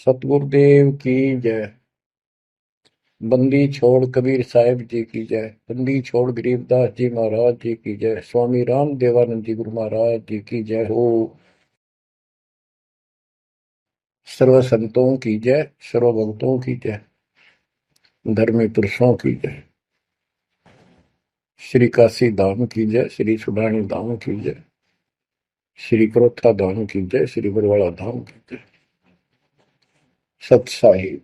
सतगुरुदेव की जय। बंदी छोड़ कबीर साहिब जी की जय। बंदी छोड़ गरीबदास जी महाराज जी की जय। स्वामी राम देवानंद जी गुरु महाराज जी की जय हो। सर्व संतों की जय, सर्व भक्तों की जय, धर्मी पुरुषों की जय। श्री काशी धाम की जय, श्री सुडानी धाम की जय, श्री क्रोथा धाम की जय, श्री बरवाड़ा धाम की जय। सत साहिब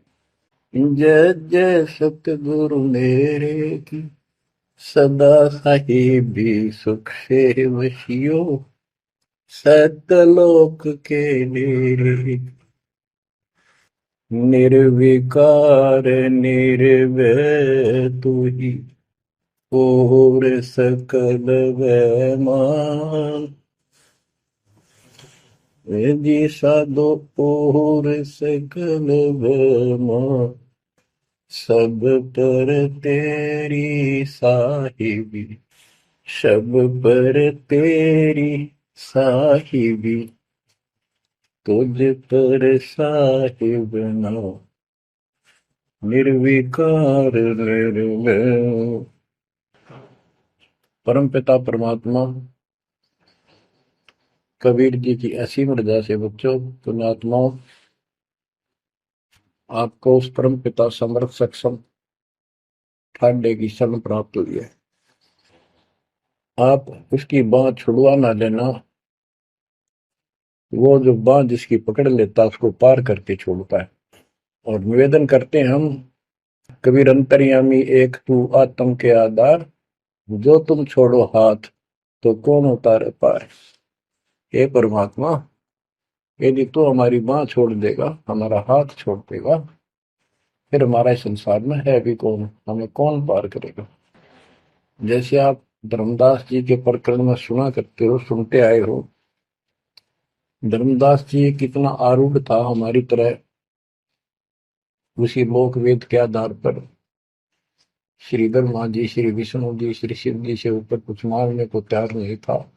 जय जय सतगुरु मेरे की, सदा साहिबी सुख से वशियो, सतलोक के डेरे। निर्विकार निर्भय तू ही, और सकल वैमान। जी साधो और सकल वैमान, सब पर तेरी साहिबी, सब पर तेरी साहिबी, तुझ पर साहिब नाम, निर्विकार निर्भय। परम पिता परमात्मा कबीर जी की ऐसी मर्यादा से बच्चों, पुण्यात्माओं, आपको उस परम पिता समर्थ सक्षम ठाडे की शरण प्राप्त हुई है। आप उसकी बांह छुड़वा ना लेना। वो जो बांह जिसकी पकड़ लेता उसको पार करके छोड़ता है। और निवेदन करते हैं हम, कबीर अंतर्यामी एक तू आत्म के आधार, जो तुम छोड़ो हाथ तो कौन उतारे पार। हे परमात्मा, यदि तू हमारी बांह छोड़ देगा, हमारा हाथ छोड़ देगा, फिर हमारा इस संसार में है भी कौन, हमें कौन पार करेगा। जैसे आप धर्मदास जी के प्रकरण में सुना करते हो, सुनते आए हो, धर्मदास जी कितना आरूढ़ था हमारी तरह, उसी लोक वेद के आधार पर श्री ब्रह्मा जी, श्री विष्णु जी, श्री शिव जी से ऊपर कुछ मांगने को तैयार नहीं था।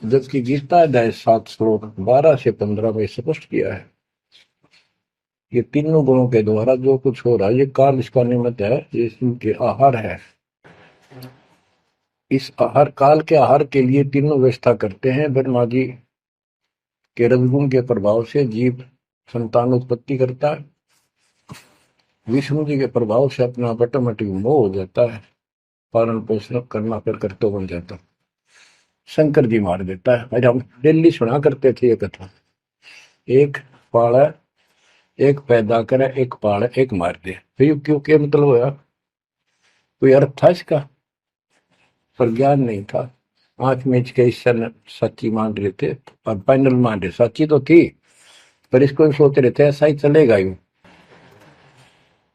जबकि गीता अध्याय 7 श्लोक 12 से 15 में स्पष्ट किया है, ये तीनों गुणों के द्वारा जो कुछ हो रहा है, ये काल इसका निमित्त है, ये इनके आहार है। इस आहार, काल के आहार के लिए तीनों व्यवस्था करते हैं। ब्रह्मा जी के रजगुण के प्रभाव से जीव संतान उत्पत्ति करता है। विष्णु जी के प्रभाव से अपना ऑटोमेटिक मोह हो जाता है, पालन पोषण करना फिर कर्तव्य बन जाता है। शंकर जी मार देता है। अरे हम डेली सुना करते थे ये कथा, एक पाड़ा, एक पैदा करे, एक पाड़ा, एक मार दे। फिर क्यों, क्या मतलब होया, कोई अर्थ था इसका? पर ज्ञान नहीं था। आंख मीच के ईश्वर सच्ची मान रहे थे, और फाइनल मान रहे, सच्ची तो थी पर इसको भी सोच रहे थे ऐसा ही चलेगा यूं।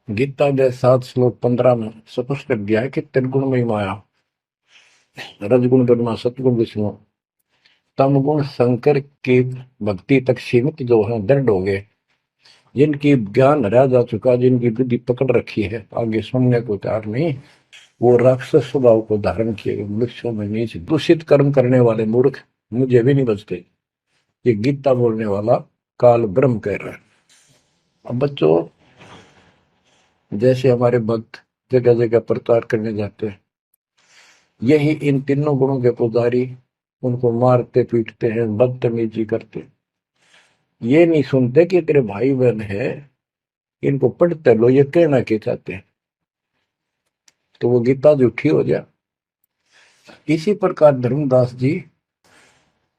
गीता के 7 श्लोक 15 में स्पष्ट कर दिया है कि त्रिगुण में माया, रजगुण ब्रह्मा, सतगुण विष्णु, तम गुण शंकर की भक्ति तक सीमित जो है दृढ़ हो गए, जिनकी ज्ञान रह जा चुका, जिनकी बुद्धि पकड़ रखी है, आगे सुनने को तैयार नहीं, वो राक्षस स्वभाव को धारण किए वृक्षों में नीचे दूषित कर्म करने वाले मूर्ख मुझे भी नहीं बचते। ये गीता बोलने वाला काल ब्रह्म कह रहा है। अब बच्चों, जैसे हमारे भक्त जगह जगह प्रचार करने जाते हैं, यही इन तीनों गुणों के पुजारी उनको मारते पीटते हैं, बदतमीजी करते हैं। ये नहीं सुनते कि तेरे भाई बहन है, इनको पढ़ते लो, ये कहना के चाहते हैं, तो वो गीता झूठी हो जाए। इसी प्रकार धर्मदास जी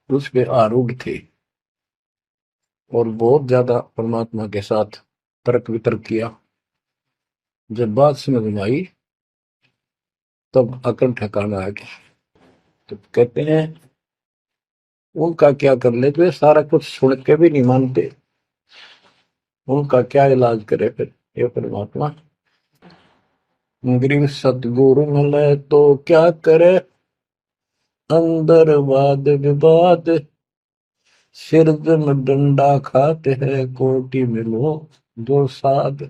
उस पे आरूढ़ थे और बहुत ज्यादा परमात्मा के साथ तर्क वितर्क किया। जब बात समझ में आई तब अकल ठिकाना आ गया। तो कहते हैं उनका क्या कर ले, तो ये सारा कुछ सुन के भी नहीं मानते, उनका क्या इलाज करे फिर ये परमात्मा। गरीब सतगुरु मिले तो क्या करे, अंदर वाद विवाद, सिर में डंडा खाते हैं, कोटि मिलो दो साध।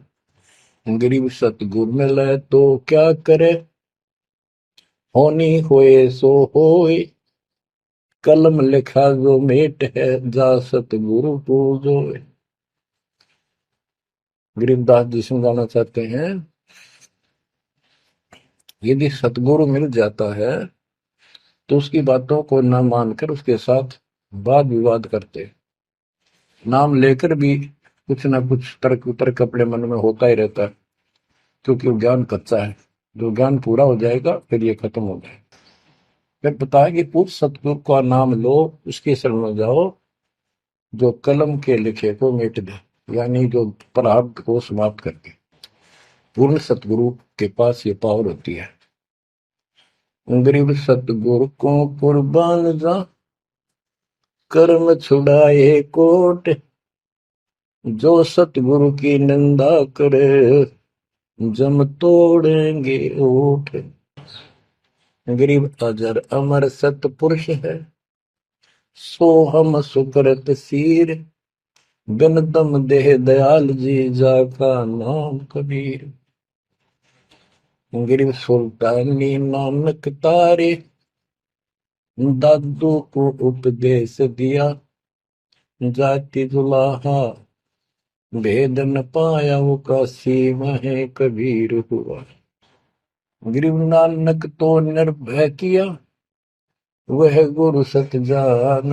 गरीब सतगुरु मिले तो क्या करे, होनी होए सो होए, कलम लिखा जो मेट है, जा सतगुरु पूजो। गरीबदास जी समझाना चाहते हैं, यदि सतगुरु मिल जाता है तो उसकी बातों को न मानकर उसके साथ वाद विवाद करते, नाम लेकर भी कुछ ना कुछ तर्क वितर्क अपने मन में होता ही रहता है, क्योंकि वो ज्ञान कच्चा है। जो ज्ञान पूरा हो जाएगा फिर ये खत्म हो जाएगा। फिर बताया कि पूछ सतगुरु का नाम लो, उसके शरण में जाओ, जो कलम के लिखे को मिट दे, यानी जो प्रारब्ध को समाप्त करके। पूर्ण सतगुरु के पास ये पावर होती है। गरीब सतगुरु को कुर्बान जा, कर्म छुड़ाए कोट, जो सतगुरु की निंदा करे, जम तोड़ेंगे ओठ। गरीब अजर अमर सतपुरुष है, सो हम सुकृत सीर, बिन दम देह दयाल जी, जाका नाम कबीर। गरीब सुल्तानी नानक तारे, दादू को उपदेश दिया, जाति जुलाहा भेद न पाया, वो काशी में कबीर हुआ। गरीब नानक तो निर्भय किया, वह गुरु सत जान,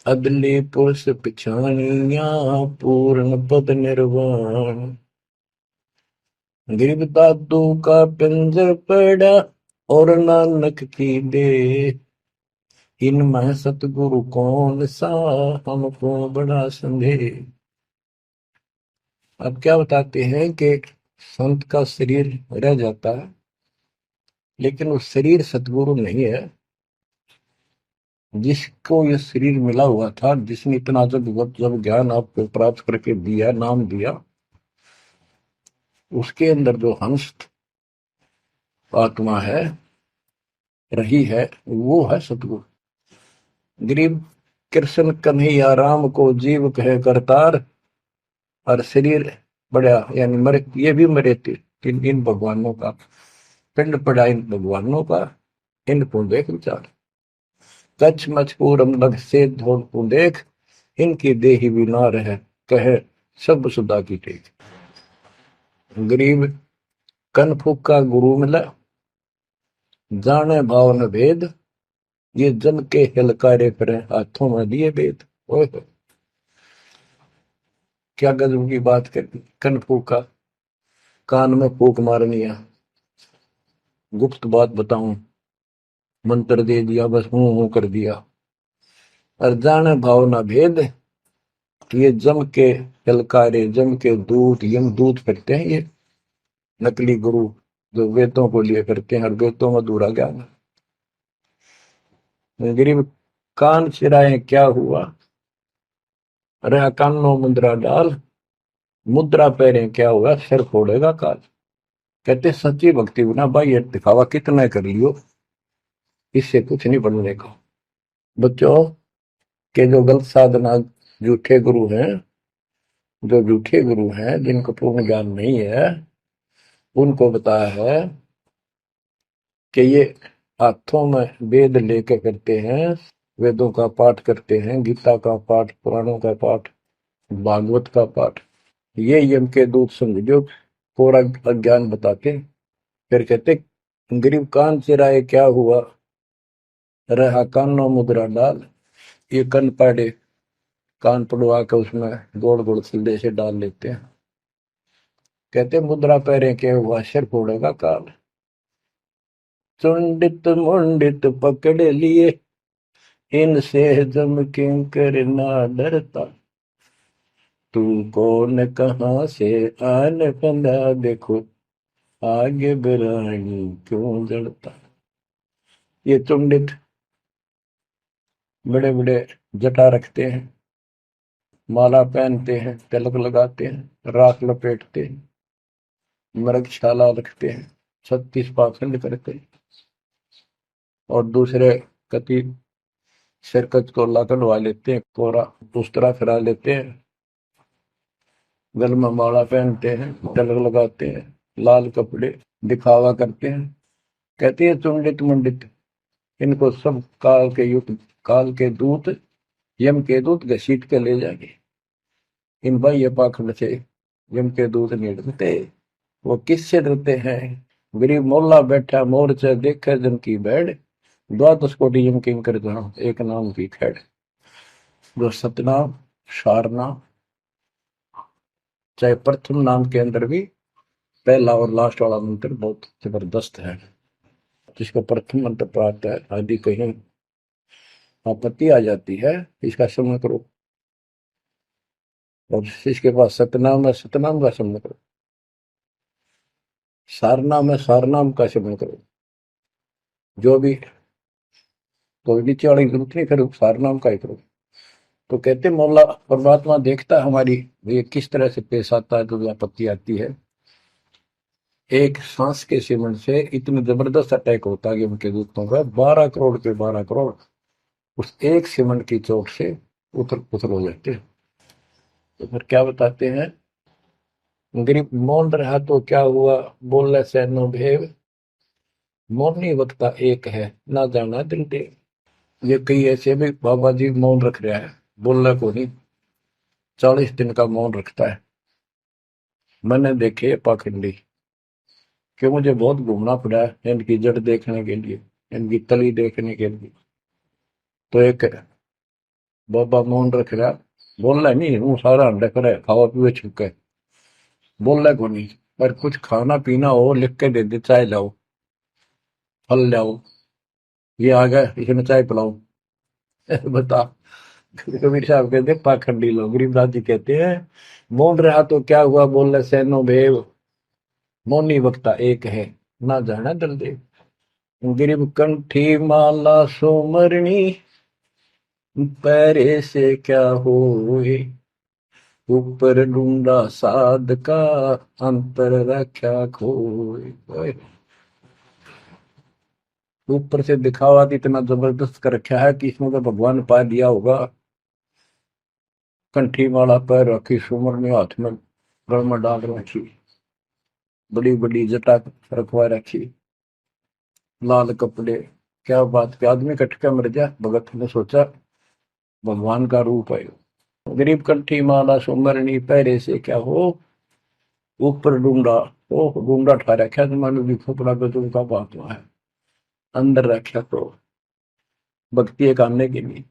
अदली पुरुष पिछानिया, पूर्ण पद निर्वाण। गरीब दादू का पिंजर पड़ा, और नानक की दे, इनमें सतगुरु कौन सा, हमको बड़ा संदेह। अब क्या बताते हैं कि संत का शरीर रह जाता है, लेकिन वो शरीर सतगुरु नहीं है। जिसको ये शरीर मिला हुआ था, जिसने इतना जब ज्ञान आपको प्राप्त करके दिया, नाम दिया, उसके अंदर जो हंस आत्मा है, रही है, वो है सतगुरु। गरीब कृष्ण कन्हैया राम को जीव कहे करतार, और शरीर बड़ा, यानी मरे, ये भी मरे थे इन भगवानों का, पिंड पड़ा इन भगवानों का, इनको देख विचार, कच्छ मचपूरम लग से धोल को देख, इनकी देही भी ना रहे, कहे सब सुधा की टेक। गरीब कनफुक का गुरु मिला, जाने भाव न भेद, ये जल के हिलकारे करे, हाथों में दिए भेद। ओए क्या गजब की बात कर, कनफुक का कान में फूक मारनी है, गुप्त बात बताऊं, मंत्र दे दिया, बस हूं कर दिया। और जाने भाव ना भेद, ये जम के हिलकारे, जम के दूत, यम दूत फिरते हैं ये नकली गुरु, जो वेदों को लिए करते हैं, और वेदों में दूरा ज्ञान। गरीब कान चिराए क्या हुआ, रहा कानों मुद्रा डाल, मुद्रा पहरे क्या हुआ, सिर फोड़ेगा काल। कहते सच्ची भक्ति बिना भाई ये दिखावा कितना कर लियो, इससे कुछ नहीं बनने का। बच्चों के जो गलत साधना, झूठे गुरु हैं, जो झूठे गुरु हैं, जिनको पूर्ण ज्ञान नहीं है, उनको बताया है कि ये हाथों में वेद लेके करते हैं, वेदों का पाठ करते हैं, गीता का पाठ, पुराणों का पाठ, भागवत का पाठ। ये यम के दूत समझो, पूरा अज्ञान बताते। फिर कहते गरीब कान चिराए क्या हुआ, रहा कानों मुद्रा डाल, ये कन पाड़े, कान पड़वा के उसमें गोड़ गोड़ सिल्ले से डाल लेते हैं। कहते मुद्रा पैरे के हुआ, सिर फोड़ेगा काल। चुंडित मुंडित पकड़ लिए, इनसे जम किंकर ना डरता, तू कौन कहां से आन बंदा, देखो आगे बिरानी क्यों जड़ता। ये चुंडित बड़े बड़े जटा रखते हैं, माला पहनते हैं, तिलक लगाते हैं, राख लपेटते हैं, मृगशाला रखते हैं, 36 पाखंड करते हैं, और दूसरे कति सिरकत को लकड़वा लेते हैं, कोरा दूसरा फिरा लेते हैं, गल में माला पहनते हैं, तिलक लगाते हैं, लाल कपड़े, दिखावा करते हैं। कहते हैं चुंडित मुंडित, इनको सब काल के युग, काल के दूत, यम के दूत घसीट के ले जाएंगे। इन भाई ये पाखंड से यम के दूत नहीं डरते। वो किससे डरते हैं? गरीब मोल्ला बैठा मोर्चा देखे जन की बैड, द्वादश कोटि यम किंकर जान एक नाम की खैड़। जो सतनाम सारनाम, चाहे प्रथम नाम के अंदर भी पहला और लास्ट वाला मंत्र बहुत जबरदस्त है। जिसको प्रथम मंत्र प्राप्त है, आदि कहीं आपत्ति आ जाती है, इसका स्मरण करो। और जिसके पास सतनाम है, सतनाम का स्मरण करो। सारनाम है, सारनाम का स्मरण करो। जो भी कोई नीचे वाली जरूरत नहीं, फिर सारनाम का ही करो। तो कहते मौला परमात्मा देखता है हमारी ये किस तरह से पेश आता है, जो आपत्ति आती है। एक सांस के सिमरण से इतने जबरदस्त अटैक होता है कि उनके दूतों का 12 करोड़ के 12 करोड़ उस एक सिमरण की चोट से उतर उतर हो जाते हैं। तो फिर क्या बताते हैं? गरीब मौन रहा तो क्या हुआ, बोले सैनो भेव, मौनी वक्ता एक है, ना जाना दिल देव। ये कई ऐसे भी बाबा जी मौन रख रहा है, बोलने को नहीं, 40 दिन का मौन रखता है। मैंने देखे पाखंडी कि मुझे बहुत घूमना पड़ा है इनकी जड़ देखने के लिए, इनकी तली देखने के लिए। तो एक बाबा मौन रख रहा, बोलना नहीं, हूँ सारा अंडा करे खावा पीवे छुके, बोलना को नहीं। पर कुछ खाना पीना हो लिख के दे दे, चाय लाओ, फल लाओ, ये आ गया इसमें चाय पिलाओ। बता। कबीर साहब कहते पाखंडी लोग। गरीबदास जी कहते हैं मौन रहा तो क्या हुआ, बोल सैनो भेव, मौनी वक्ता एक है, ना जाना दल देव। गिरिब कंठी माला सोमरणी, पैरे से क्या होए, ऊपर ढूंढा साध का, अंतर रख्या खोए। ऊपर से दिखावा इतना जबरदस्त कर रखा है कि इसमें तो भगवान पा दिया होगा। कंठी माला पैर रखी, सुमर में हाथ में गल में डाल रखी, बड़ी बड़ी जटा रखवा रखी, लाल कपड़े। क्या बात के आदमी कट के मर जाए, भगत ने सोचा भगवान का रूप है। गरीब कंठी माला सुमरनी, पैरे से क्या हो, ऊपर डूंडा, ओ डूंडा ठा रखा तो मानो भी खोपड़ा गजब का बात है, अंदर रखा तो भक्ति करने के लिए।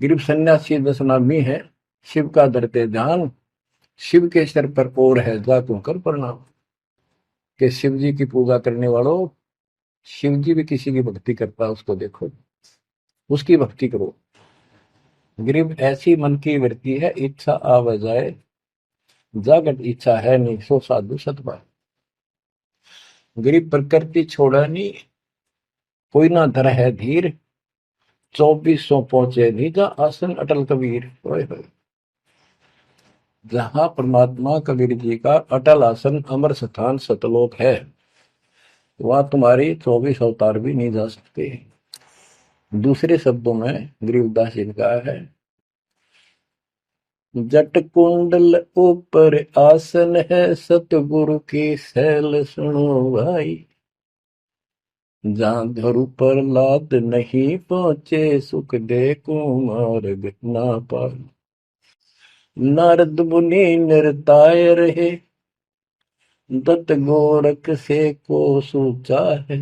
गरीब सन्यासी दशनामी है, शिव का धरते ध्यान, शिव के सिर पर और है जातों कर प्रणाम। कि शिव जी की पूजा करने वालों, शिव जी भी किसी की भक्ति करता है, उसको देखो, उसकी भक्ति करो। गरीब ऐसी मन की वृत्ति है, इच्छा आव जाए, जागत इच्छा है नहीं, सो साधु सतपाल। गरीब प्रकृति छोड़ा नहीं, कोई ना धर है धीर, 2400 पहुंचे निजा आसन अटल कबीर। ओए होए। जहां परमात्मा कबीर जी का अटल आसन अमर स्थान सतलोक है, वहां तुम्हारी 24 अवतार भी नहीं जा सकते। दूसरे शब्दों में गरीबदास जी ने कहा है, जट कुंडल ऊपर आसन है, सतगुरु की सैल सुनो भाई। जहां धरु पर लाद नहीं पहुंचे, सुख दे कुमार्ग ना पाए। नारद मुनि निरताय रहे, दत्त गोरख से को सूचा है।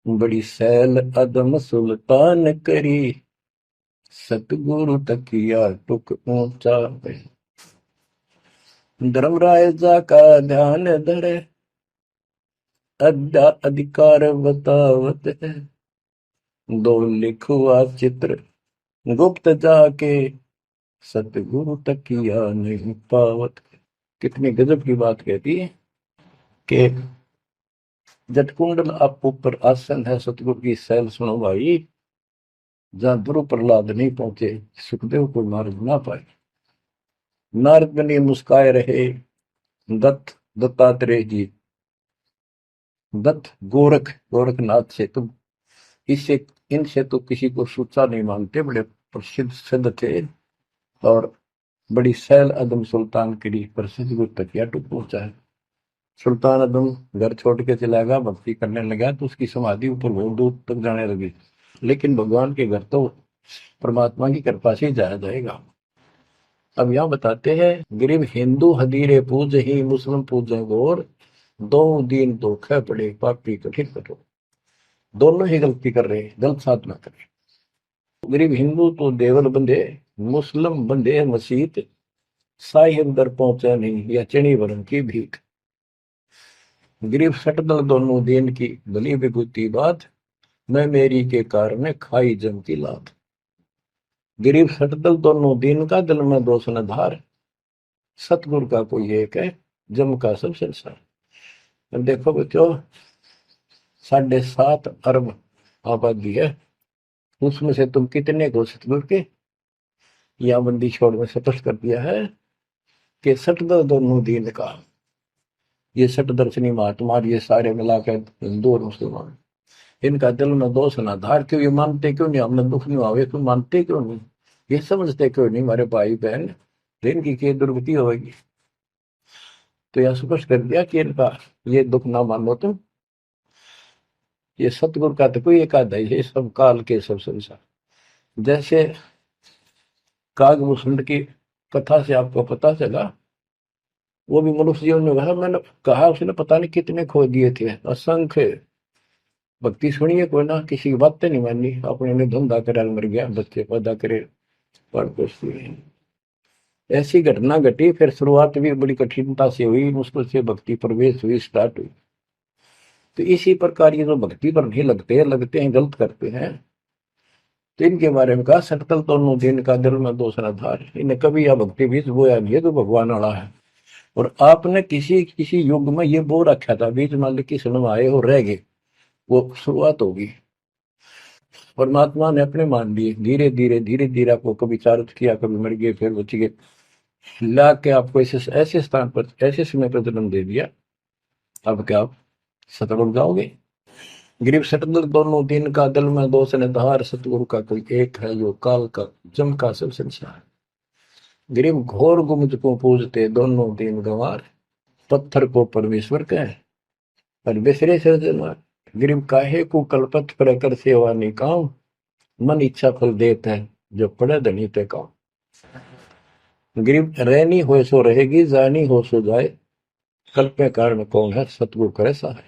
बड़ी सैल अदम सुल्तान करी, सतगुरु तकिया टुक ऊंचा है। धर्मराजा का ध्यान धरे, अधिकार बतावत है। दो लिखुआ चित्र गुप्त जाके, सतगुरु तकिया नहीं पावत। कितनी गजब की बात कहती है कि जटकुंडल आप ऊपर आसन है, सतगुरु की सैल सुनो भाई। जहां ध्रुव प्रहलाद नहीं पहुंचे, सुखदेव को मार्ग ना पाए। नारद मुनि मुस्काए रहे, दत्त दत्तात्रेय जी, दत्त गोरख गोरखनाथ से तुम, इससे इनसे तो किसी को सूचा नहीं मानते, बड़े प्रसिद्ध सिद्ध थे। और बड़ी सैल अदम सुल्तान की प्रसिद्ध गुरु तकिया टूट पहुंचा है। सुल्तान अदम घर छोड़ के चला गया, भक्ति करने लगा, तो उसकी समाधि ऊपर बहुत दूर तक जाने लगी। लेकिन भगवान के घर तो परमात्मा की कृपा से ही जाया जाएगा। अब यहाँ बताते हैं, गरीब हिंदू हदीरे पूज ही मुस्लिम पूजे गोर, दो दीन धोखे पड़े पापी कठिन कठोर। दोनों ही गलती कर रहे हैं, गलत साधना कर रहे हैं। गरीब हिंदू तो देवल बंधे, मुस्लिम बंधे मसीत, साई अंदर पहुंचा नहीं या चणी वरण की भीख। गरीब सटदल दोनों दीन की भली विभूति बात, मैं मेरी के कारण खाई जम की लात। गरीब सटदल दोनों दीन का, दिल में दोष न धार, सतगुरु का कोई एक है, जम का सब संसार। अब देखो बच्चों, 7.5 अरब आबादी है, उसमें से तुम कितने को सतगुरु के या बंदी छोड़ में स्पष्ट कर दिया है कि सटदल दोनों दीन का। ये सट दर्शनी महात्मा, ये सारे मिलाकर हिंदू और मुसलमान, इनका दिल में दोष ना धार। क्यों ये मानते क्यों नहीं, हमने दुख नहीं आवे, क्यों मानते क्यों नहीं, ये समझते क्यों नहीं हमारे भाई बहन, इनकी क्या दुर्गति होगी। तो यह स्पष्ट कर दिया कि इनका ये दुख ना मानो तुम, ये सतगुरु का तो कोई एक आधा ही है, सब काल के सब संसार। जैसे कागभूषण की कथा से आपको पता चला, वो भी मनुष्य जीवन में भरा, मैंने कहा उसने पता नहीं कितने खो दिए थे, असंख्य। भक्ति सुनिए कोई ना, किसी की बातें नहीं मानी, अपने ने धंधा करे मर गया, बच्चे पैदा करे पर कुछ नहीं। ऐसी घटना घटी, फिर शुरुआत भी बड़ी कठिनता से हुई, मुश्किल से भक्ति प्रवेश हुई, स्टार्ट हुई। तो इसी प्रकार ये जो भक्ति पर नहीं लगते हैं गलत करते हैं, तो इनके बारे में कहा, सकल दोनों दिन का दिल में दूसरा धार, इन्हें कभी यह भक्ति बीज बोया नहीं है तो भगवान वाला है। और आपने किसी किसी युग में ये बो रखा था, बीच मान की सुनम आए और रह गए, वो शुरुआत होगी। परमात्मा ने अपने मान लिए, धीरे धीरे आपको कभी चारित किया, कभी मर गए, फिर बच गए, ला के आपको ऐसे स्थान पर, ऐसे समय पर जन्म दे दिया। अब क्या आप सतल हो जाओगे। गरीब सतगुर दोनों दिन का, दिल में दोष ने धार, सतगुरु का कोई एक है, जो काल का जम का सब संसार। गरीब घोर गुमज को पूजते दोनों दिन गंवार, पत्थर को परमेश्वर कहे पर बिसरे सृजनहार। गरीब काहे को कलपत पर कर सेवा नहीं काम, मन इच्छा फल देते हैं जो पड़े धनी ते काम। गरीब रहनी हो सो रहेगी, जानी हो सो जाए, कल्पे कारण कौन है, सतगुरु करे सहाय।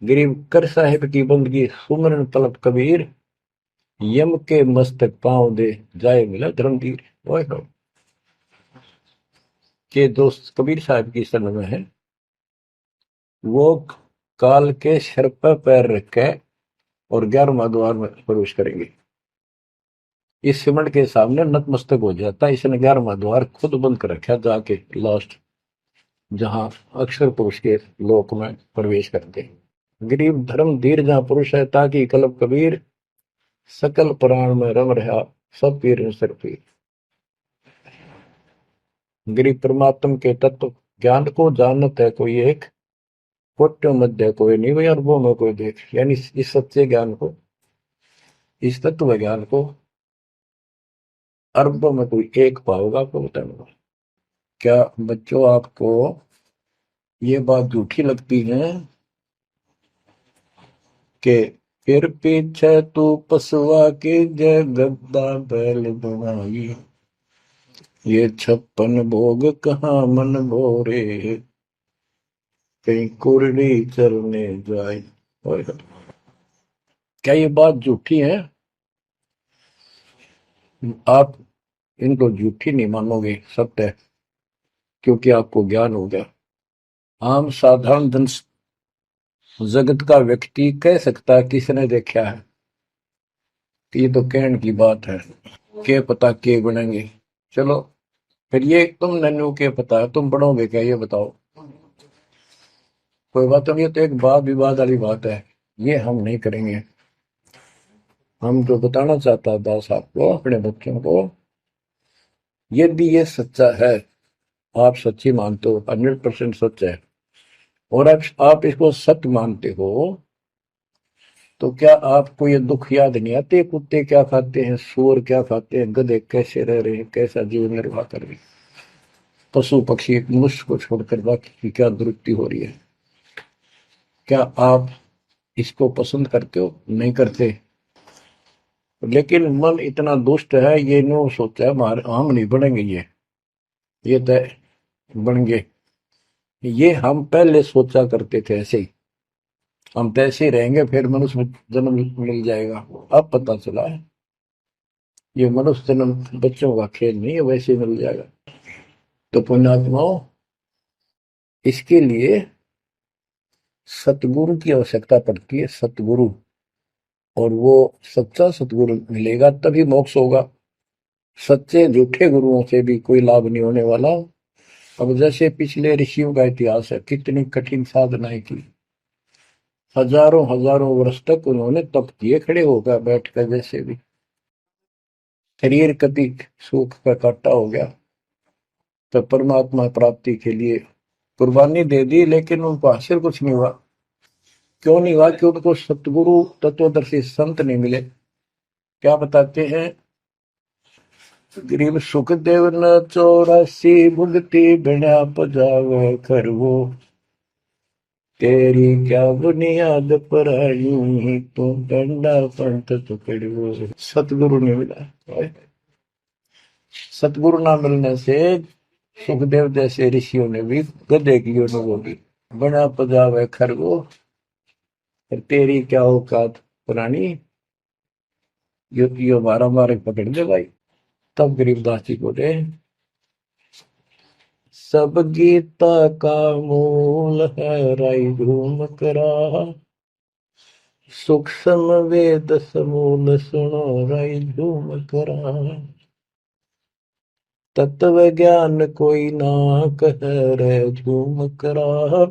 गरीब कर साहिब की बंदगी, सुमरन तलब कबीर, यम के मस्तक पांव दे, जाए मिला धर्मवीर। के दोस्त कबीर साहब की शरण में है, वो काल के सिर पर पैर रख के और 11वां द्वार में प्रवेश करेंगे। इस सिमट के सामने नतमस्तक हो जाता है, इसने 11वां द्वार खुद बंद कर रखा, जाके लास्ट जहां अक्षर पुरुष के लोक में प्रवेश करते हैं। गरीब धर्म धीर जहां पुरुष है, ताकि कलब कबीर, सकल प्राण में रम रहा, सब पीर सिर पीर। गरीब परमात्म के तत्व ज्ञान को जानत है कोई एक, कोट्य मध्य कोई नहीं, वही अरबों में कोई देख। यानी इस सच्चे ज्ञान को, इस तत्व ज्ञान को अरबों में कोई एक पाओगा, आपको बताऊंगा। क्या बच्चों आपको ये बात झूठी लगती है कि फिर पीछे तू पसवा के जय गद्दा बैल बनाई, ये 56 भोग कहाँ मन भोरे, कहीं कुरली चलने जाए। क्या ये बात झूठी है? आप इनको झूठी नहीं मानोगे, सत्य है, क्योंकि आपको ज्ञान हो गया। आम साधारण धन जगत का व्यक्ति कह सकता है किसने देखा है, कि ये तो कहने की बात है, के पता के बनेंगे। चलो फिर ये तुम नन्नू के पता है, तुम बढ़ोगे क्या, ये बताओ। कोई बात नहीं, तो एक वाद विवाद वाली बात है, ये हम नहीं करेंगे। हम जो बताना चाहता है दास आपको, अपने बच्चों को, यदि ये सच्चा है, आप सच्ची मानते हो, 100% सच है, और आप इसको सत्य मानते हो, तो क्या आपको ये दुख याद नहीं आते, कुत्ते क्या खाते हैं, सूअर क्या खाते हैं, गधे कैसे रह रहे हैं, कैसा जीवन निर्वाह कर रहे हैं, पशु पक्षी मनुष्य को छोड़कर बाकी की क्या दुर्गति हो रही है। क्या आप इसको पसंद करते हो? नहीं करते। लेकिन मन इतना दुष्ट है, ये नो सोचा है हम नहीं बढ़ेंगे, ये ये तय बन गए। ये हम पहले सोचा करते थे ऐसे ही, हम तो ऐसे ही रहेंगे फिर मनुष्य जन्म मिल जाएगा। अब पता चला है ये मनुष्य जन्म बच्चों का खेल नहीं है, वैसे ही मिल जाएगा। तो पुण्यात्माओं, इसके लिए सतगुरु की आवश्यकता पड़ती है, सतगुरु। और वो सच्चा सतगुरु मिलेगा तभी मोक्ष होगा। सच्चे झूठे गुरुओं से भी कोई लाभ नहीं होने वाला। अब जैसे पिछले ऋषियों का इतिहास है, कितनी कठिन साधनाएं की, हजारों हजारों वर्ष तक उन्होंने तप किए खड़े होकर बैठकर। जैसे भी शरीर कभी सूख का काटा हो गया, तो परमात्मा प्राप्ति के लिए कुर्बानी दे दी, लेकिन उनको हासिल कुछ नहीं हुआ। क्यों नहीं हुआ? कि उनको सतगुरु तत्वदर्शी संत नहीं मिले। क्या बताते हैं? गरीब सुखदेव न 84 भुगती बिना पजावे खरवो, तेरी क्या बुनियाद पर आई तू डंडा पंथ पकड़ो। सतगुरु नहीं मिला। सतगुरु ना मिलने से सुखदेव जैसे ऋषियों ने भी गधे की अनुभूति, बना पजावे खरगो, तेरी क्या औकात पुरानी, यो मारा मारे पकड़ दे भाई। तब गरीबदास जी बोले, सब गीता का मूल है राई धूम करा, सूक्ष्म वेद समूल सुनो राई धूम करा, तत्व ज्ञान कोई ना कह रे झूम करा,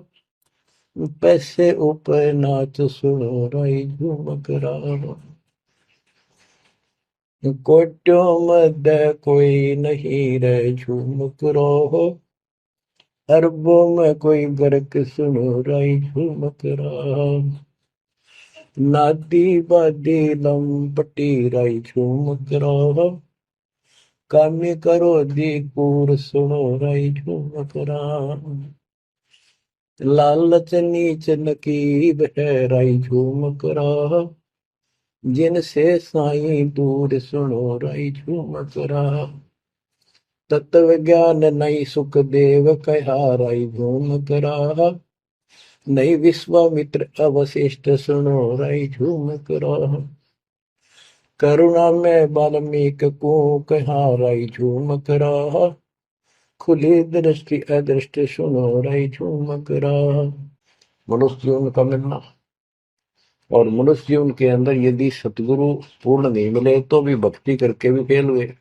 पैसे ऊपर नाच सुनो राई झूम करा, कोट्यों मध्य कोई नहीं रे झूम करो, अरबों में कोई गर्क सुनो राई झूम करा, नादी बादी लंपटी राई झूम करा, कामी करो दी कूर सुनो राई झूम करा, लालच नीच नकीब है राई झूम करा, जिनसे साईं दूर सुनो राई झूम करा, तत्व ज्ञान नहीं सुख देव कहा राई झूम करा, नहीं विश्वामित्र अवशिष्ट सुनो राई झूम करा, करुणा में वाल्मीकि को कहा राई झूम करा, खुली दृष्टि अदृष्टि सुनो राई झूम करा। मनुष्य जीवन का मिलना, और मनुष्य जीवन के अंदर यदि सतगुरु पूर्ण नहीं मिले तो भी भक्ति करके भी फेल हुए।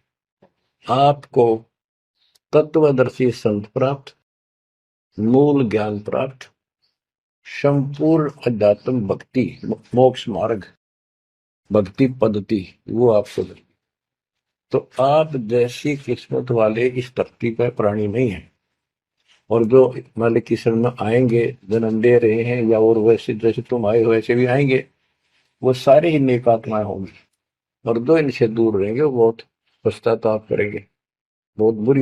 आपको तत्वदर्शी संत प्राप्त, मूल ज्ञान प्राप्त, संपूर्ण अध्यात्म भक्ति मोक्ष मार्ग भक्ति पद्धति वो आपको मिली। तो आप जैसी किस्मत वाले इस धरती पर प्राणी नहीं है। और जो मालिक की शरण में आएंगे, जन्म दे रहे हैं, या और वैसे जैसे तुम आए हो वैसे भी आएंगे, वो सारे ही नेक आत्माएं होंगी। और जो इनसे दूर रहेंगे वो बहुत पश्चाताप करेंगे, बहुत बुरी